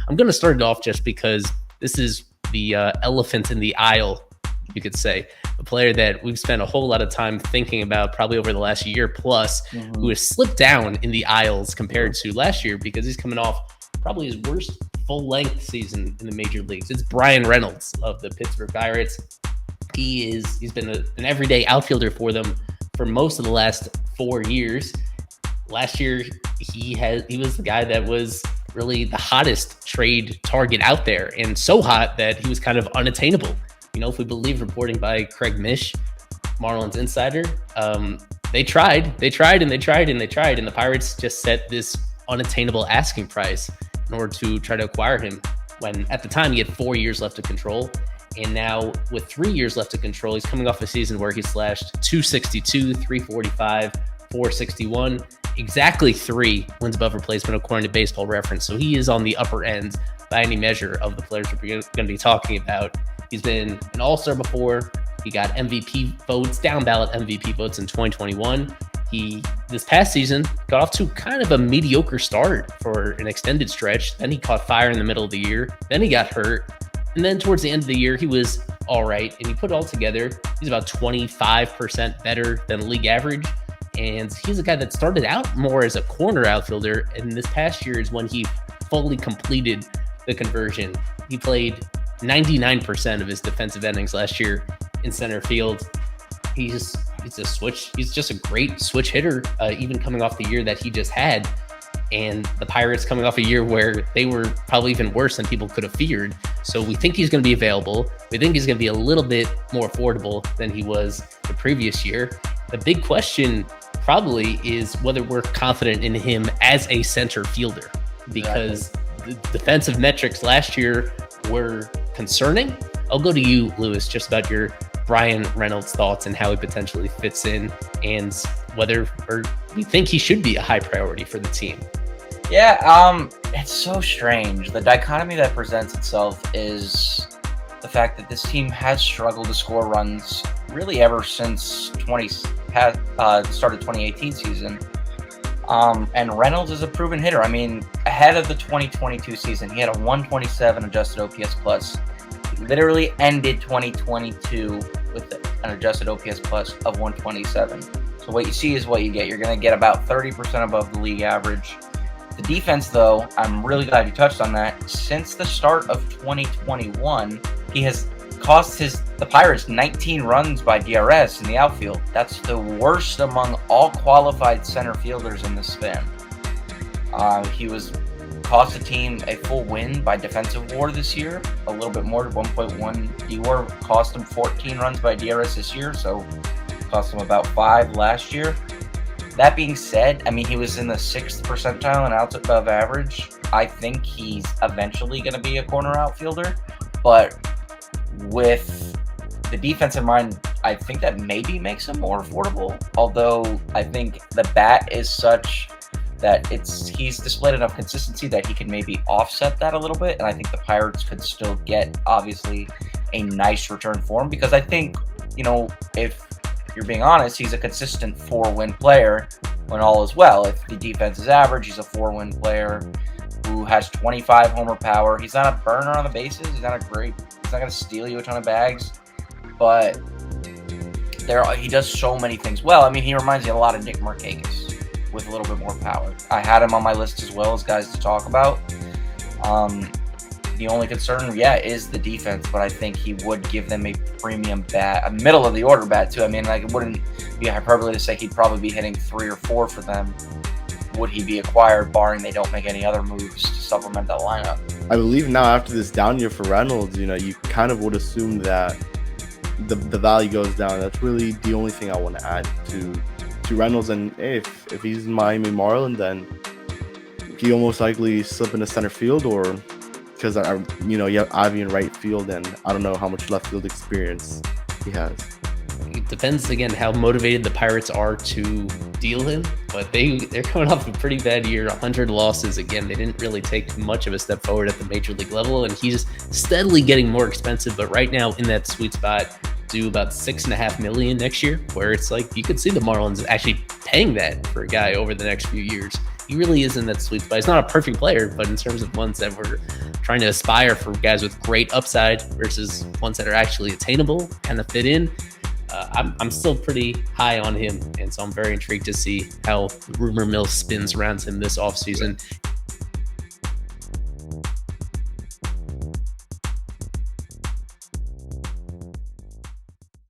I'm going to start it off just because this is the elephant in the aisle, you could say. A player that we've spent a whole lot of time thinking about probably over the last year plus, who has slipped down in the aisles compared to last year because he's coming off probably his worst full-length season in the major leagues. It's Bryan Reynolds of the Pittsburgh Pirates. He's been an everyday outfielder for them for most of the last 4 years. Last year, he was the guy that was really the hottest trade target out there, and so hot that he was kind of unattainable. If we believe reporting by Craig Mish, Marlins insider, they tried, and the Pirates just set this unattainable asking price in order to try to acquire him, when at the time he had 4 years left to control. And now with 3 years left to control, he's coming off a season where he slashed 262, 345, 461, exactly 3 wins above replacement according to Baseball Reference. So he is on the upper end by any measure of the players we're going to be talking about. He's been an all-star before. He got MVP votes, down ballot MVP votes in 2021. He, this past season, got off to kind of a mediocre start for an extended stretch. Then he caught fire in the middle of the year. Then he got hurt. And then towards the end of the year, he was all right. And you put it all together, he's about 25% better than league average. And he's a guy that started out more as a corner outfielder. And this past year is when he fully completed the conversion. He played 99% of his defensive innings last year in center field. He's just a great switch hitter, even coming off the year that he just had. And the Pirates coming off a year where they were probably even worse than people could have feared. So we think he's going to be available. We think he's going to be a little bit more affordable than he was the previous year. The big question probably is whether we're confident in him as a center fielder, because the defensive metrics last year were concerning. I'll go to you, Lewis, just about your Bryan Reynolds thoughts and how he potentially fits in, and whether or you think he should be a high priority for the team. Yeah, it's so strange. The dichotomy that presents itself is the fact that this team has struggled to score runs really ever since the start of 2018 season. And Reynolds is a proven hitter. I mean, ahead of the 2022 season, he had a 127 adjusted OPS plus. He literally ended 2022 with an adjusted OPS plus of 127. So what you see is what you get. You're going to get about 30% above the league average. The defense, though, I'm really glad you touched on that. Since the start of 2021, he has cost the Pirates 19 runs by DRS in the outfield. That's the worst among all qualified center fielders in this span. He cost the team a full win by defensive WAR this year, a little bit more, 1.1 EWAR. Cost him 14 runs by DRS this year, so cost him about 5 last year. That being said, I mean, he was in the 6th percentile and outs above average. I think he's eventually going to be a corner outfielder, but with the defense in mind, I think that maybe makes him more affordable. Although I think the bat is such that he's displayed enough consistency that he can maybe offset that a little bit, and I think the Pirates could still get, obviously, a nice return for him, because I think, if you're being honest, he's a consistent 4-win player when all is well. If the defense is average, he's a 4-win player who has 25 homer power. He's not a burner on the bases. He's not going to steal you a ton of bags, but he does so many things well. I mean, he reminds me a lot of Nick Markakis with a little bit more power. I had him on my list as well as guys to talk about. The only concern, is the defense, but I think he would give them a premium bat, a middle of the order bat too. I mean, it wouldn't be hyperbole to say he'd probably be hitting 3 or 4 for them. Would he be acquired, barring they don't make any other moves to supplement that lineup? I believe now after this down year for Reynolds, you kind of would assume that the value goes down. That's really the only thing I want to add to Reynolds. And if he's Miami Marlin, then he almost likely slip into center field, or because you have Ivy in right field, and I don't know how much left field experience he has. It depends, again, how motivated the Pirates are to deal him, but they're coming off a pretty bad year, 100 losses. Again, they didn't really take much of a step forward at the major league level, and he's steadily getting more expensive, but right now in that sweet spot, due about $6.5 million next year, where it's like you could see the Marlins actually paying that for a guy over the next few years. He really is in that sweet spot. He's not a perfect player, but in terms of ones that we're trying to aspire for guys with great upside versus ones that are actually attainable, kind of fit in. I'm still pretty high on him, and so I'm very intrigued to see how the rumor mill spins around him this offseason.